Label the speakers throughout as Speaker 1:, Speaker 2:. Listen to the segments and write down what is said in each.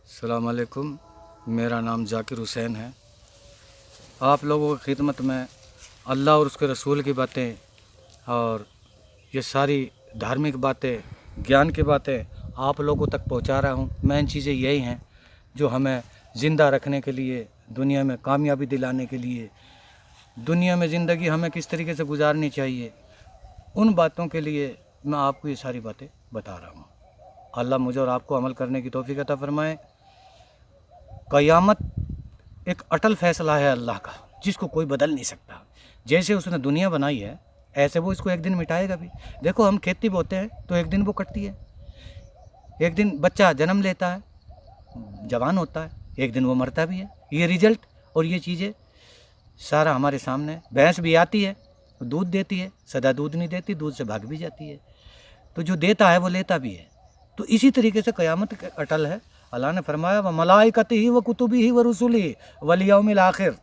Speaker 1: अस्सलाम वालेकुम। मेरा नाम जाकिर हुसैन है। आप लोगों की खिदमत में अल्लाह और उसके रसूल की बातें और ये सारी धार्मिक बातें, ज्ञान की बातें आप लोगों तक पहुंचा रहा हूं। मेन चीज़ें यही हैं जो हमें ज़िंदा रखने के लिए, दुनिया में कामयाबी दिलाने के लिए, दुनिया में ज़िंदगी हमें किस तरीके से गुजारनी चाहिए, उन बातों के लिए मैं आपको ये सारी बातें बता रहा हूँ। अल्लाह मुझे और आपको अमल करने की तौफीक अता फरमाए। क़यामत एक अटल फैसला है अल्लाह का, जिसको कोई बदल नहीं सकता। जैसे उसने दुनिया बनाई है, ऐसे वो इसको एक दिन मिटाएगा भी। देखो, हम खेती बोते हैं तो एक दिन वो कटती है, एक दिन बच्चा जन्म लेता है, जवान होता है, एक दिन वो मरता भी है। ये रिजल्ट और ये चीज़ें सारा हमारे सामने है। भैंस भी आती है, दूध देती है, सदा दूध नहीं देती, दूध से भाग भी जाती है। तो जो देता है वो लेता भी है। तो इसी तरीके से क़यामत अटल है। अल्लाह ने फरमाया व मलाइकतिही व कुतुबिही व रुसुलिही वल यौमिल आखिर।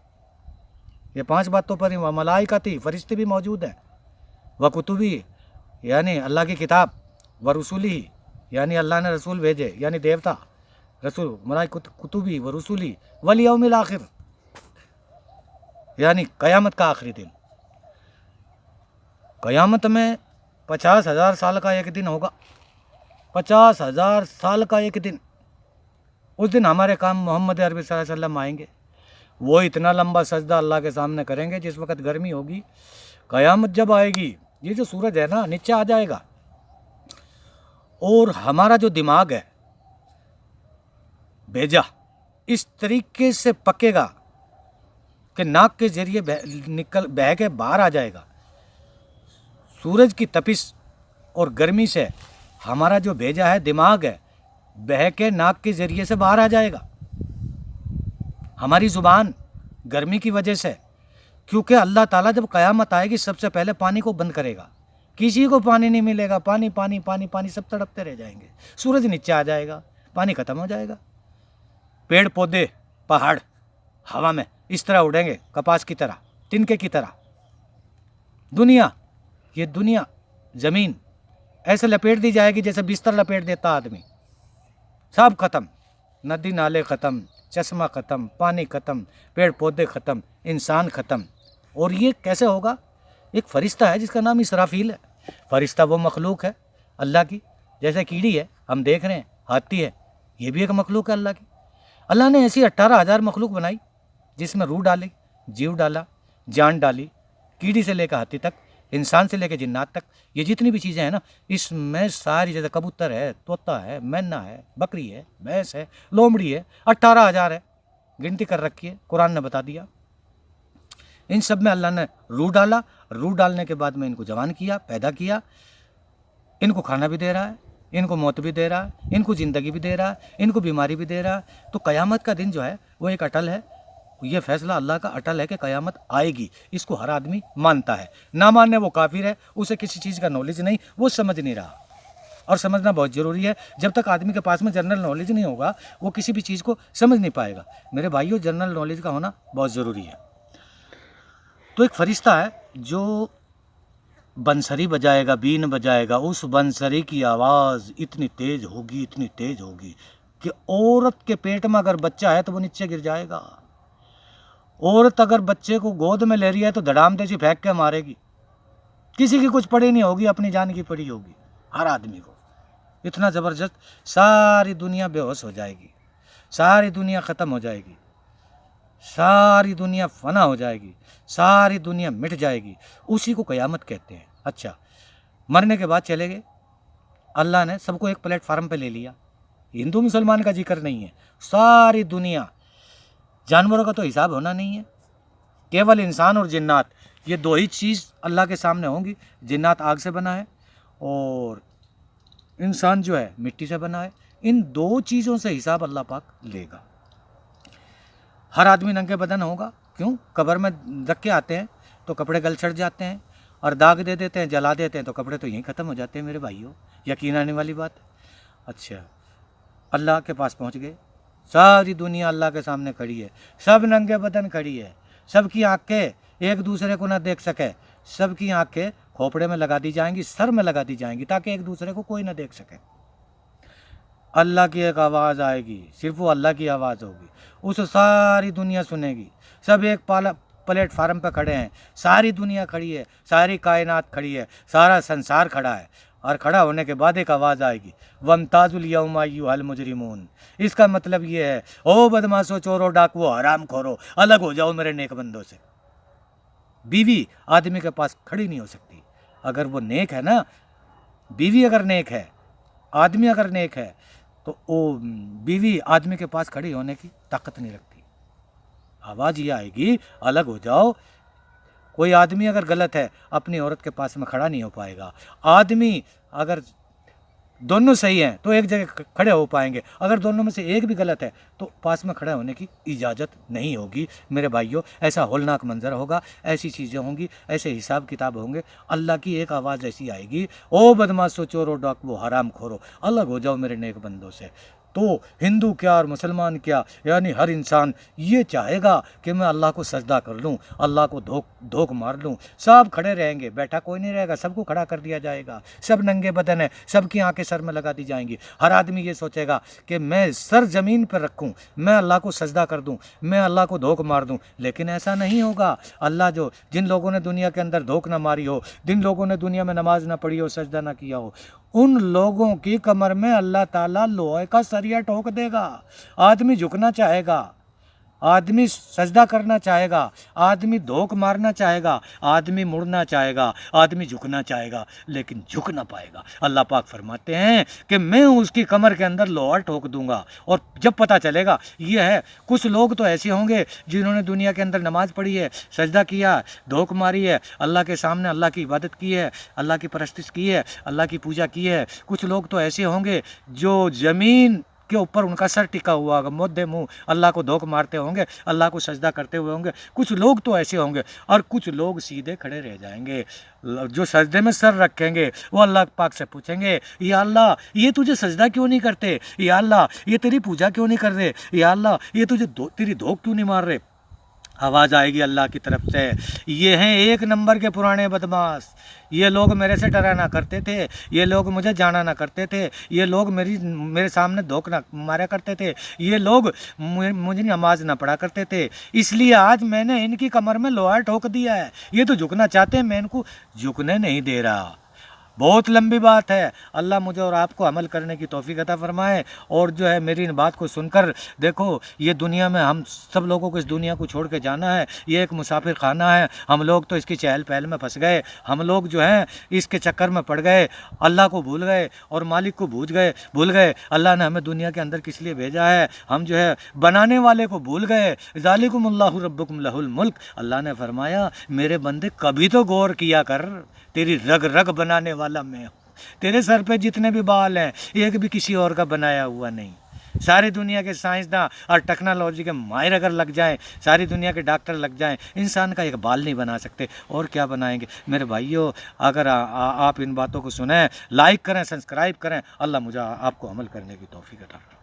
Speaker 1: ये 5 बातों पर ही व मलाइकती, फरिश्ते भी मौजूद हैं, व कुतुबी यानी अल्लाह की किताब, व रुसुलिही यानी अल्लाह ने रसूल भेजे यानी देवता रसूल, मलाइकत कुतुबी व रुसुली वल यौमिल आखिर यानी क़यामत का आखिरी दिन। क़यामत में 50,000 साल का एक दिन होगा। 50,000 साल का एक दिन। उस दिन हमारे काम मोहम्मद अरबी सल्लल्लाहु अलैहि वसल्लम आएंगे। वो इतना लंबा सजदा अल्लाह के सामने करेंगे जिस वक्त गर्मी होगी। क़यामत जब आएगी, ये जो सूरज है ना, नीचे आ जाएगा और हमारा जो दिमाग है भेजा इस तरीके से पकेगा कि नाक के जरिए बह के बाहर आ जाएगा। सूरज की तपिश और गर्मी से हमारा जो भेजा है, दिमाग है, बह के नाक के जरिए से बाहर आ जाएगा। हमारी ज़ुबान गर्मी की वजह से, क्योंकि अल्लाह ताला जब क़यामत आएगी सबसे पहले पानी को बंद करेगा। किसी को पानी नहीं मिलेगा। पानी पानी पानी पानी, सब तड़पते रह जाएंगे। सूरज नीचे आ जाएगा, पानी ख़त्म हो जाएगा। पेड़ पौधे, पहाड़ हवा में इस तरह उड़ेंगे, कपास की तरह, तिनके की तरह। दुनिया, ये दुनिया, ज़मीन ऐसे लपेट दी जाएगी जैसे बिस्तर लपेट देता आदमी। सब ख़त्म, नदी नाले ख़त्म, चश्मा ख़त्म, पानी ख़त्म, पेड़ पौधे ख़त्म, इंसान ख़त्म। और ये कैसे होगा? एक फ़रिश्ता है जिसका नाम इसराफील है। फ़रिश्ता वो मखलूक है अल्लाह की, जैसे कीड़ी है हम देख रहे हैं, हाथी है, ये भी एक मखलूक है अल्लाह की। अल्लाह ने ऐसी 18,000 मखलूक बनाई जिसमें रूह डाली, जीव डाला, जान डाली। कीड़ी से लेकर हाथी तक, इंसान से लेकर जिन्नात तक, ये जितनी भी चीज़ें हैं ना, इसमें सारी, जैसे कबूतर है, तोता है, मैना है, बकरी है, भैंस है, लोमड़ी है, 18,000 है, गिनती कर रखी है, कुरान ने बता दिया। इन सब में अल्लाह ने रूह डाला। रूह डालने के बाद में इनको जवान किया, पैदा किया। इनको खाना भी दे रहा है, इनको मौत भी दे रहा है, इनको ज़िंदगी भी दे रहा है, इनको बीमारी भी दे रहा है। तो क़यामत का दिन जो है वो एक अटल है। ये फैसला अल्लाह का अटल है कि क़यामत आएगी। इसको हर आदमी मानता है, ना मानने वो काफिर है, उसे किसी चीज़ का नॉलेज नहीं, वो समझ नहीं रहा। और समझना बहुत ज़रूरी है। जब तक आदमी के पास में जनरल नॉलेज नहीं होगा वो किसी भी चीज़ को समझ नहीं पाएगा। मेरे भाइयों, जनरल नॉलेज का होना बहुत ज़रूरी है। तो एक फ़रिश्ता है जो बंसरी बजाएगा, बीन बजाएगा। उस बंसरी की आवाज़ इतनी तेज़ होगी, इतनी तेज़ होगी कि औरत के पेट में अगर बच्चा है तो वो नीचे गिर जाएगा। औरत अगर बच्चे को गोद में ले रही है तो धड़ाम तेजी फेंक के मारेगी। किसी की कुछ पड़ी नहीं होगी, अपनी जान की पड़ी होगी हर आदमी को। इतना ज़बरदस्त, सारी दुनिया बेहोश हो जाएगी, सारी दुनिया ख़त्म हो जाएगी, सारी दुनिया फना हो जाएगी, सारी दुनिया मिट जाएगी। उसी को क़यामत कहते हैं। अच्छा, मरने के बाद चले गए, अल्लाह ने सबको एक प्लेटफार्म पे ले लिया। हिंदू मुसलमान का जिक्र नहीं है, सारी दुनिया। जानवरों का तो हिसाब होना नहीं है, केवल इंसान और जिन्नात, ये 2 ही चीज़ अल्लाह के सामने होंगी। जिन्नात आग से बना है और इंसान जो है मिट्टी से बना है। इन 2 चीज़ों से हिसाब अल्लाह पाक लेगा। हर आदमी नंगे बदन होगा। क्यों? कब्र में रख के आते हैं तो कपड़े गल सड़ जाते हैं और दाग दे देते हैं, जला देते हैं तो कपड़े तो यहीं ख़त्म हो जाते हैं मेरे भाइयों। यकीन आने वाली बात है। अच्छा, अल्लाह के पास पहुँच गए, सारी दुनिया अल्लाह के सामने खड़ी है, सब नंगे बदन खड़ी है। सबकी आंखें एक दूसरे को ना देख सके, सबकी आंखें खोपड़े में लगा दी जाएंगी, सर में लगा दी जाएंगी, ताकि एक दूसरे को कोई ना देख सके। अल्लाह की एक आवाज़ आएगी, सिर्फ वो अल्लाह की आवाज़ होगी, उस सारी दुनिया सुनेगी। सब एक प्लेटफार्म पर खड़े हैं, सारी दुनिया खड़ी है, सारी कायनात खड़ी है, सारा संसार खड़ा है, और खड़ा होने के बाद एक आवाज़ आएगी, वमताजुल यौमा अय्युहल मुजरिमून। इसका मतलब ये है, ओ बदमाशो, चोरो, डाकुओ, हराम खोरो, अलग हो जाओ मेरे नेक बंदों से। बीवी आदमी के पास खड़ी नहीं हो सकती अगर वो नेक है ना। बीवी अगर नेक है, आदमी अगर नेक है, तो वो बीवी आदमी के पास खड़ी होने की ताकत नहीं रखती। आवाज़ ये आएगी, अलग हो जाओ। कोई आदमी अगर गलत है, अपनी औरत के पास में खड़ा नहीं हो पाएगा। आदमी अगर दोनों सही हैं तो एक जगह खड़े हो पाएंगे, अगर दोनों में से एक भी गलत है तो पास में खड़े होने की इजाज़त नहीं होगी। मेरे भाइयों, ऐसा होलनाक मंजर होगा, ऐसी चीज़ें होंगी, ऐसे हिसाब किताब होंगे। अल्लाह की एक आवाज़ ऐसी आएगी, ओ बदमाशो, चोरो, डाकुओ, हराम खोरो, अलग हो जाओ मेरे नेक बंदों से। तो हिंदू क्या और मुसलमान क्या, यानी हर इंसान ये चाहेगा कि मैं अल्लाह को सजदा कर लूँ, अल्लाह को धोख मार लूँ। सब खड़े रहेंगे, बैठा कोई नहीं रहेगा, सबको खड़ा कर दिया जाएगा। सब नंगे बदन है, सबकी आंखें सर में लगा दी जाएंगी। हर आदमी ये सोचेगा कि मैं सर ज़मीन पर रखूँ, मैं अल्लाह को सजदा कर दूँ, मैं अल्लाह को धोख मार दूँ। लेकिन ऐसा नहीं होगा। अल्लाह जिन लोगों ने दुनिया के अंदर धोख ना मारी हो, जिन लोगों ने दुनिया में नमाज ना पढ़ी हो, सजदा ना किया हो, उन लोगों की कमर में अल्लाह ताला लोहे का सरिया ठोक देगा। आदमी झुकना चाहेगा, आदमी सजदा करना चाहेगा, आदमी धोख मारना चाहेगा, आदमी मुड़ना चाहेगा, आदमी झुकना चाहेगा, लेकिन झुक ना पाएगा। अल्लाह पाक फरमाते हैं कि मैं उसकी कमर के अंदर लोहा ठोक दूंगा। और जब पता चलेगा ये है, कुछ लोग तो ऐसे होंगे जिन्होंने दुनिया के अंदर नमाज पढ़ी है, सजदा किया, धोख मारी है, अल्लाह के सामने अल्लाह की इबादत की है, अल्लाह की परस्तिश की है, अल्लाह की पूजा की है। कुछ लोग तो ऐसे होंगे जो ज़मीन के ऊपर उनका सर टिका हुआ होगा, मुद्दे मुंह अल्लाह को धोख मारते होंगे, अल्लाह को सजदा करते हुए होंगे। कुछ लोग तो ऐसे होंगे, और कुछ लोग सीधे खड़े रह जाएंगे। जो सजदे में सर रखेंगे वो अल्लाह पाक से पूछेंगे, या अल्लाह ये तुझे सजदा क्यों नहीं करते, या अल्लाह ये तेरी पूजा क्यों नहीं कर रहे, या अल्लाह ये तुझे तेरी धोख क्यों नहीं मार रहे। आवाज़ आएगी अल्लाह की तरफ से, ये हैं एक नंबर के पुराने बदमाश, ये लोग मेरे से डरा ना करते थे, ये लोग मुझे जाना ना करते थे, ये लोग मेरे सामने धोख ना मारा करते थे, ये लोग मुझे नमाज ना पढ़ा करते थे, इसलिए आज मैंने इनकी कमर में लोहा ठोक दिया है। ये तो झुकना चाहते हैं, मैं इनको झुकने नहीं दे रहा। बहुत लंबी बात है। अल्लाह मुझे और आपको अमल करने की तौफीक अता फरमाए। और जो है मेरी इन बात को सुनकर देखो, ये दुनिया में हम सब लोगों को इस दुनिया को छोड़ के जाना है। ये एक मुसाफिर खाना है। हम लोग तो इसकी चहल पहल में फंस गए, हम लोग जो हैं इसके चक्कर में पड़ गए, अल्लाह को भूल गए और मालिक को भूल गए। अल्लाह ने हमें दुनिया के अंदर किस लिए भेजा है, हम जो है बनाने वाले को भूल गए। ज़ालिकुमुल्लाहु रब्बुकुम लहुल मुल्क। अल्लाह ने फरमाया, मेरे बंदे कभी तो गौर किया कर, तेरी रग रग बनाने वाला मैं हूँ। तेरे सर पे जितने भी बाल हैं, एक भी किसी और का बनाया हुआ नहीं। सारी दुनिया के साइंसदान और टेक्नोलॉजी के माहिर अगर लग जाएं, सारी दुनिया के डॉक्टर लग जाएं, इंसान का एक बाल नहीं बना सकते, और क्या बनाएंगे। मेरे भाइयों, अगर आप इन बातों को सुने, लाइक करें, सब्सक्राइब करें। अल्लाह मुझे आपको अमल करने की तौफीक अता फरमाए।